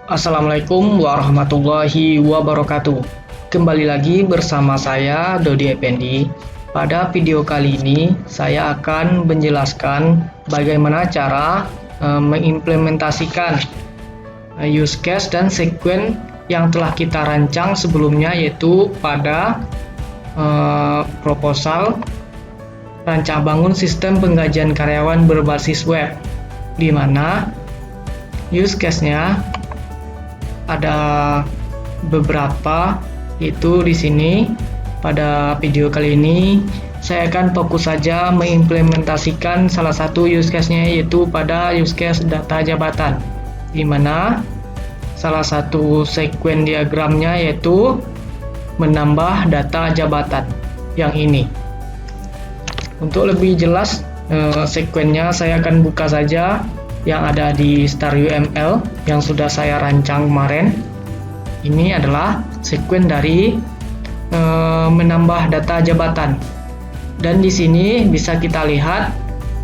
Assalamualaikum warahmatullahi wabarakatuh. Kembali lagi bersama saya Dodi Effendi. Pada video kali ini saya akan menjelaskan bagaimana cara mengimplementasikan use case dan sequence yang telah kita rancang sebelumnya, yaitu pada proposal rancang bangun sistem penggajian karyawan berbasis web, di mana use case-nya ada beberapa. Itu di sini. Pada video kali ini saya akan fokus saja mengimplementasikan salah satu use case-nya, yaitu pada use case data jabatan, di mana salah satu sequence diagramnya yaitu menambah data jabatan yang ini. Untuk lebih jelas sequence-nya, saya akan buka saja yang ada di StarUML yang sudah saya rancang kemarin. Ini adalah sequence dari menambah data jabatan, dan di sini bisa kita lihat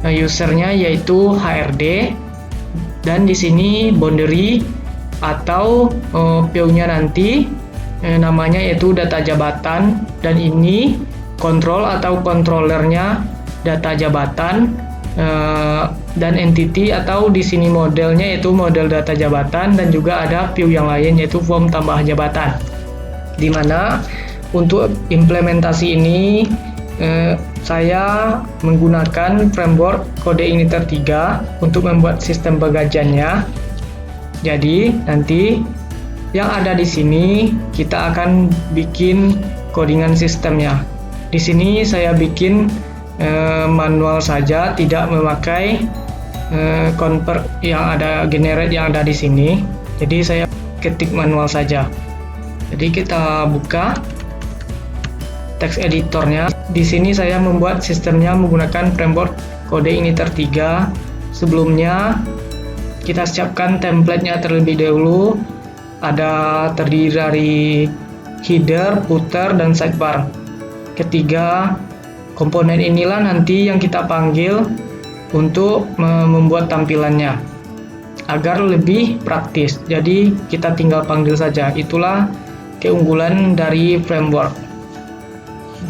usernya yaitu HRD, dan di sini boundary atau view-nya nanti namanya yaitu data jabatan, dan ini kontrol atau kontrolernya data jabatan, dan entity atau di sini modelnya yaitu model data jabatan, dan juga ada view yang lain yaitu form tambah jabatan. Dimana untuk implementasi ini saya menggunakan framework CodeIgniter 3 untuk membuat sistem penggajiannya. Jadi nanti yang ada di sini kita akan bikin codingan sistemnya. Di sini saya bikin manual saja, tidak memakai convert yang ada, generate yang ada di sini. Jadi saya ketik manual saja. Jadi kita buka text editornya. Di sini saya membuat sistemnya menggunakan framework CodeIgniter 3. Sebelumnya kita siapkan template-nya terlebih dahulu. Ada terdiri dari header, footer, dan sidebar. Ketiga komponen inilah nanti yang kita panggil untuk membuat tampilannya agar lebih praktis. Jadi kita tinggal panggil saja. Itulah keunggulan dari framework.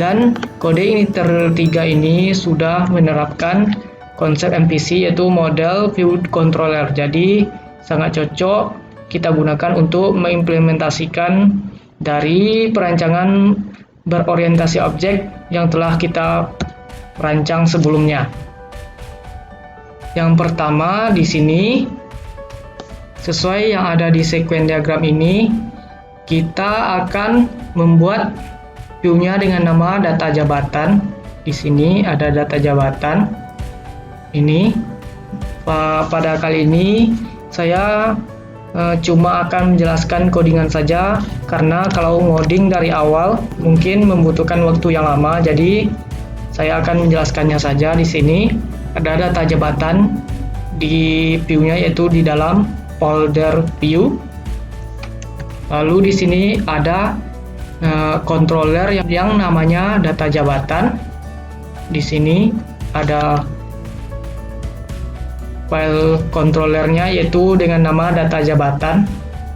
Dan CodeIgniter 3 ini sudah menerapkan konsep MVC yaitu Model View Controller. Jadi sangat cocok kita gunakan untuk mengimplementasikan dari perancangan berorientasi objek yang telah kita rancang sebelumnya. Yang pertama di sini, sesuai yang ada di sequence diagram ini, kita akan membuat view-nya dengan nama data jabatan. Di sini ada data jabatan. Ini pada kali ini saya cuma akan menjelaskan codingan saja, karena kalau ngoding dari awal mungkin membutuhkan waktu yang lama. Jadi saya akan menjelaskannya saja. Di sini ada data jabatan di view-nya yaitu di dalam folder view. Lalu di sini ada controller yang namanya data jabatan. Di sini ada file controllernya yaitu dengan nama data jabatan,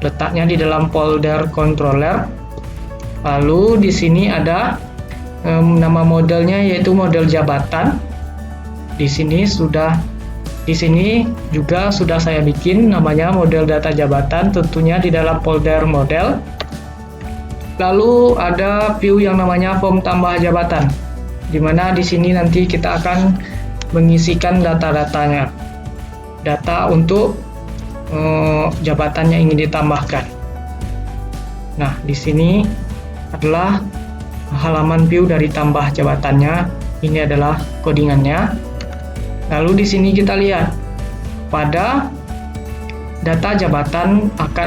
letaknya di dalam folder controller. Lalu di sini ada nama modelnya yaitu model jabatan. Di sini juga sudah saya bikin namanya model data jabatan, tentunya di dalam folder model. Lalu ada view yang namanya form tambah jabatan, di mana di sini nanti kita akan mengisikan data-datanya, data untuk jabatan yang ingin ditambahkan. Nah, di sini adalah halaman view dari tambah jabatannya. Ini adalah codingannya. Lalu di sini kita lihat pada data jabatan akan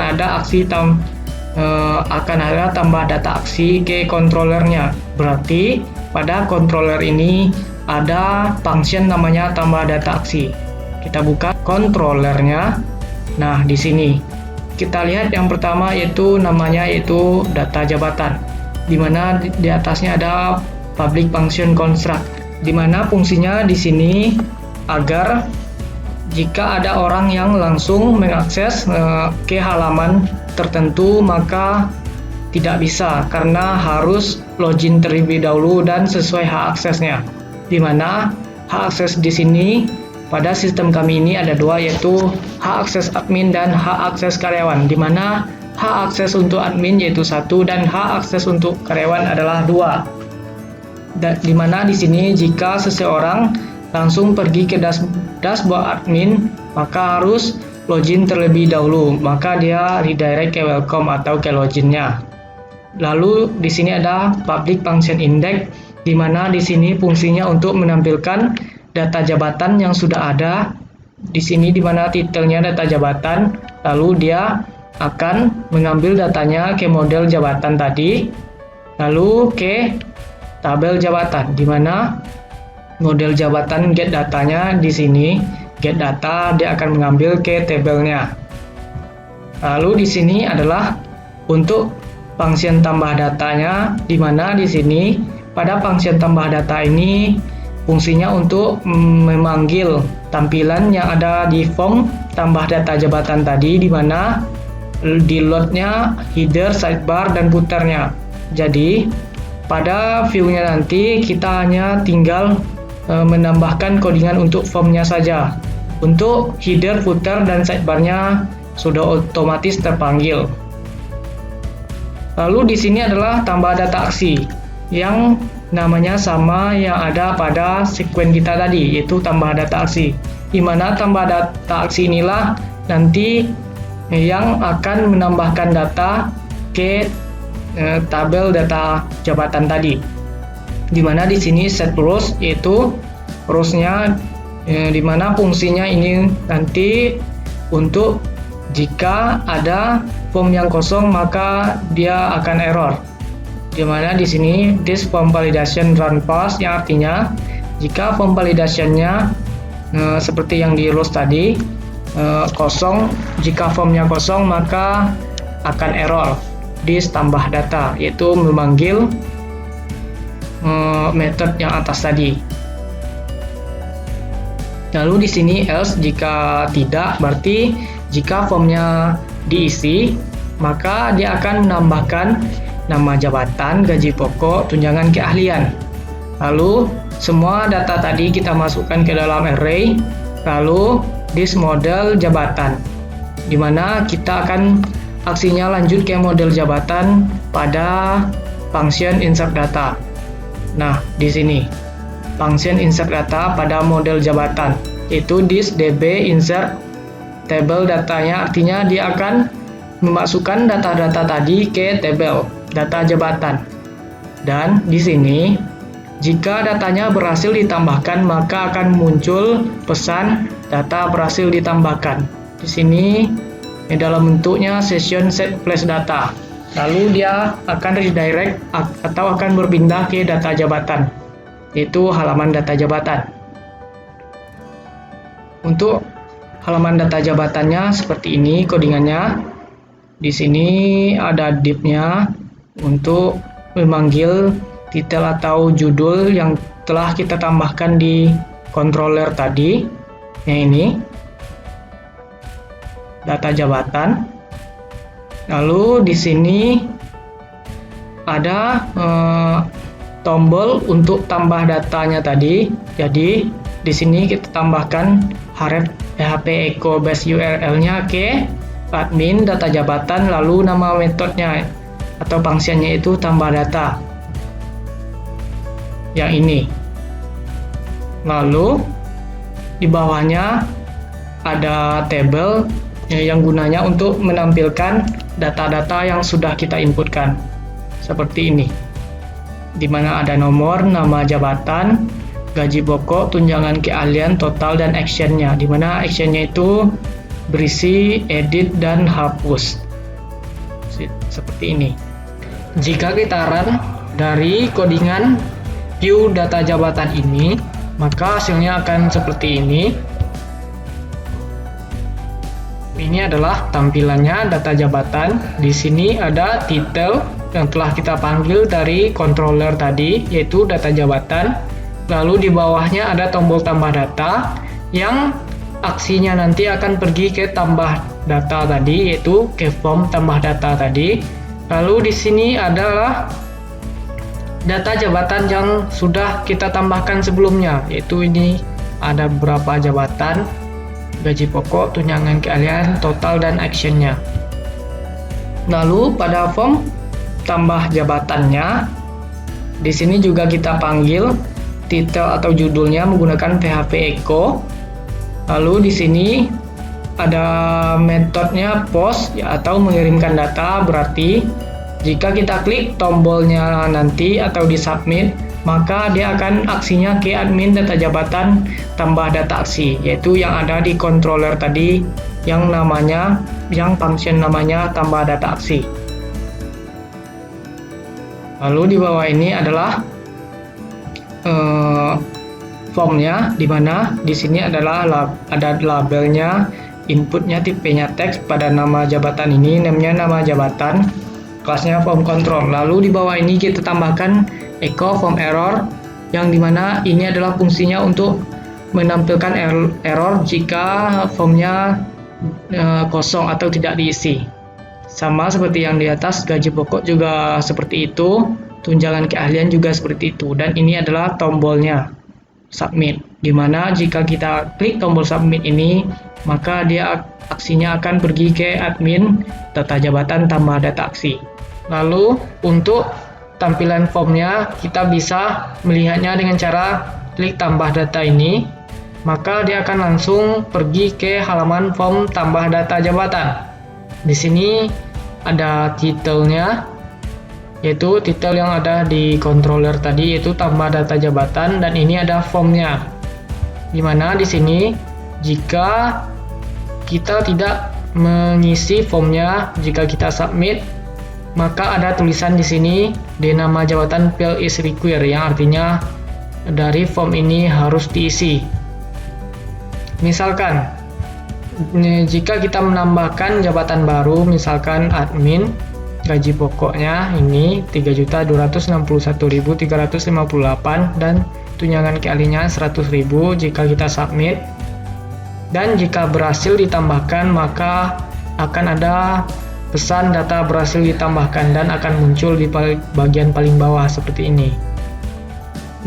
ada tambah data aksi ke controllernya. Berarti pada controller ini ada function namanya tambah data aksi. Kita buka controllernya. Nah, di sini kita lihat yang pertama yaitu namanya yaitu data jabatan, di mana di atasnya ada public function construct, di mana fungsinya di sini agar jika ada orang yang langsung mengakses ke halaman tertentu maka tidak bisa karena harus login terlebih dahulu dan sesuai hak aksesnya. Di mana hak akses di sini pada sistem kami ini ada dua, yaitu hak akses admin dan hak akses karyawan. Di mana hak akses untuk admin yaitu 1 dan hak akses untuk karyawan adalah 2. Di mana di sini jika seseorang langsung pergi ke dashboard admin maka harus login terlebih dahulu, maka dia redirect ke welcome atau ke loginnya. Lalu di sini ada public function index, di mana di sini fungsinya untuk menampilkan data jabatan yang sudah ada di sini, di mana titelnya data jabatan, lalu dia akan mengambil datanya ke model jabatan tadi, lalu ke tabel jabatan, di mana model jabatan get datanya di sini, get data, dia akan mengambil ke tabelnya. Lalu di sini adalah untuk function tambah datanya, di mana di sini pada function tambah data ini fungsinya untuk memanggil tampilan yang ada di form tambah data jabatan tadi, di mana di loadnya header, sidebar, dan footernya. Jadi pada view-nya nanti kita hanya tinggal menambahkan codingan untuk formnya saja. Untuk header, footer, dan sidebarnya sudah otomatis terpanggil. Lalu di sini adalah tambah data aksi yang namanya sama yang ada pada sekuen kita tadi, yaitu tambah data aksi. Di mana tambah data aksi inilah nanti yang akan menambahkan data ke tabel data jabatan tadi. Di mana di sini set rows, yaitu rows-nya di mana fungsinya ini nanti untuk jika ada form yang kosong maka dia akan error. Di mana di sini this form validation run fast, yang artinya jika form validation-nya seperti yang di rows tadi kosong, jika formnya kosong maka akan error this tambah data, yaitu memanggil method yang atas tadi. Lalu di sini else, jika tidak, berarti jika formnya diisi maka dia akan menambahkan nama jabatan, gaji pokok, tunjangan keahlian. Lalu semua data tadi kita masukkan ke dalam array, lalu this model jabatan, di mana kita akan aksinya lanjut ke model jabatan pada function insert data. Nah, di sini function insert data pada model jabatan, yaitu this db insert table datanya, artinya dia akan memasukkan data-data tadi ke tabel data jabatan. Dan di sini jika datanya berhasil ditambahkan maka akan muncul pesan data berhasil ditambahkan. Di sini dalam bentuknya session set flash data. Lalu dia akan redirect atau akan berpindah ke data jabatan, yaitu halaman data jabatan. Untuk halaman data jabatannya seperti ini codingannya. Di sini ada div-nya untuk memanggil titel atau judul yang telah kita tambahkan di controller tadi. Yang ini data jabatan. Lalu di sini ada tombol untuk tambah datanya tadi. Jadi di sini kita tambahkan href php echo base URL-nya ke admin data jabatan, lalu nama metodenya atau fungsinya itu tambah data. Yang ini. Lalu di bawahnya ada table yang gunanya untuk menampilkan data-data yang sudah kita inputkan. Seperti ini. Di mana ada nomor, nama jabatan, gaji pokok, tunjangan keahlian, total, dan actionnya. Di mana actionnya itu berisi edit dan hapus. Seperti ini. Jika kita run dari codingan view data jabatan ini, maka hasilnya akan seperti ini. Ini adalah tampilannya data jabatan. Di sini ada title, yang telah kita panggil dari controller tadi, yaitu data jabatan. Lalu di bawahnya ada tombol tambah data yang aksinya nanti akan pergi ke tambah data tadi, yaitu ke form tambah data tadi. Lalu di sini adalah data jabatan yang sudah kita tambahkan sebelumnya, yaitu ini ada beberapa jabatan: gaji pokok, tunjangan keahlian, total, dan actionnya. Lalu pada form tambah jabatannya, di sini juga kita panggil titel atau judulnya menggunakan PHP echo. Lalu di sini ada metodenya post atau mengirimkan data, berarti jika kita klik tombolnya nanti atau di submit, maka dia akan aksinya ke admin data jabatan tambah data aksi, yaitu yang ada di controller tadi yang function namanya tambah data aksi. Lalu di bawah ini adalah formnya, di mana di sini adalah ada labelnya, inputnya tipenya teks, pada nama jabatan ini namanya nama jabatan, kelasnya form control. Lalu di bawah ini kita tambahkan echo form error, yang dimana ini adalah fungsinya untuk menampilkan error jika formnya kosong atau tidak diisi. Sama seperti yang di atas, gaji pokok juga seperti itu, tunjangan keahlian juga seperti itu, dan ini adalah tombolnya submit, dimana jika kita klik tombol submit ini, maka dia aksinya akan pergi ke admin data jabatan tambah data aksi. Lalu untuk tampilan formnya, kita bisa melihatnya dengan cara klik tambah data ini, maka dia akan langsung pergi ke halaman form tambah data jabatan. Di sini ada titelnya, yaitu titel yang ada di controller tadi, yaitu tambah data jabatan, dan ini ada formnya. Dimana di sini jika kita tidak mengisi formnya, jika kita submit, maka ada tulisan di sini di nama jabatan field is required, yang artinya dari form ini harus diisi. Misalkan jika kita menambahkan jabatan baru, misalkan admin, gaji pokoknya ini 3.261.358 dan tunjangan keahliannya 100.000. Jika kita submit dan jika berhasil ditambahkan, maka akan ada pesan data berhasil ditambahkan dan akan muncul di bagian paling bawah seperti ini.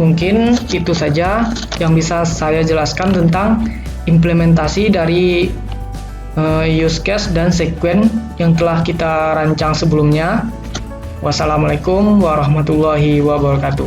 Mungkin itu saja yang bisa saya jelaskan tentang implementasi dari use case dan sequence yang telah kita rancang sebelumnya. Wassalamualaikum warahmatullahi wabarakatuh.